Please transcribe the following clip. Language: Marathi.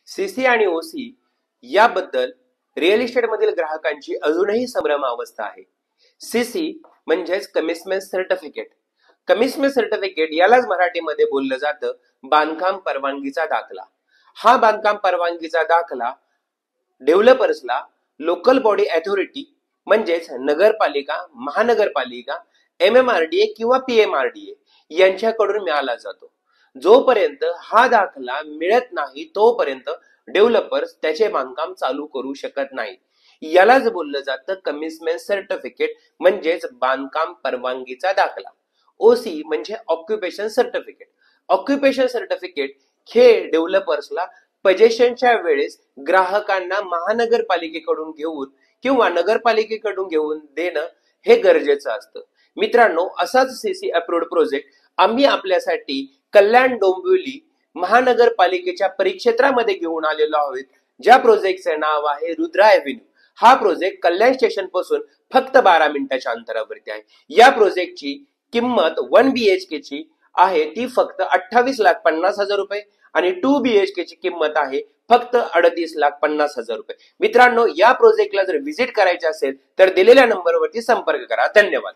सीसी आणि ओसी याबद्दल रिअल इस्टेट मधील ग्राहकांची अजूनही संभ्रम अवस्था आहे. सीसी म्हणजेच कमिटमेंट सर्टिफिकेट. कमिटमेंट सर्टिफिकेट यालाच मराठीमध्ये बोललं जातं बांधकाम परवानगीचा दाखला. हा बांधकाम परवानगीचा दाखला डेव्हलपर्सला लोकल बॉडी अथॉरिटी म्हणजेच नगरपालिका, महानगरपालिका, MMRDA किंवा PMRDA यांच्याकडून मिळाला जातो. जोपर्यंत हा दाखला मिळत नाही तोपर्यंत डेव्हलपर्स त्याचे बांधकाम चालू करू शकत नाही. यालाच बोललं जातं कमिटमेंट सर्टिफिकेट म्हणजेच बांधकाम परवानगीचा दाखला. ओसी म्हणजे ऑक्युपेशन सर्टिफिकेट. ऑक्युपेशन सर्टिफिकेट हे डेव्हलपर्सला पजेशनच्या वेळेस ग्राहकांना महानगरपालिकेकडून घेऊन किंवा नगरपालिकेकडून घेऊन देणं हे गरजेचं असतं. मित्रांनो, असाच सीसी अप्रूव्ड प्रोजेक्ट आम्ही आपल्यासाठी कल्याण डोंबिवली महानगरपालिकेच्या परिक्षेत्रामध्ये घेऊन आलेलो आहोत, ज्या प्रोजेक्टचे नाव आहे रुद्रा एव्हेन्यू. हा प्रोजेक्ट कल्याण स्टेशन पासून फक्त 12 मिनिटाच्या अंतरावरती आहे. या प्रोजेक्टची किंमत 1 BHK ची आहे ती फक्त 28,50,000 रुपये आणि 2 BHK ची किंमत आहे फक्त 38,50,000 रुपये. मित्रांनो, या प्रोजेक्टला जर व्हिजिट करायचे असेल तर दिलेल्या नंबरवरती संपर्क करा. धन्यवाद.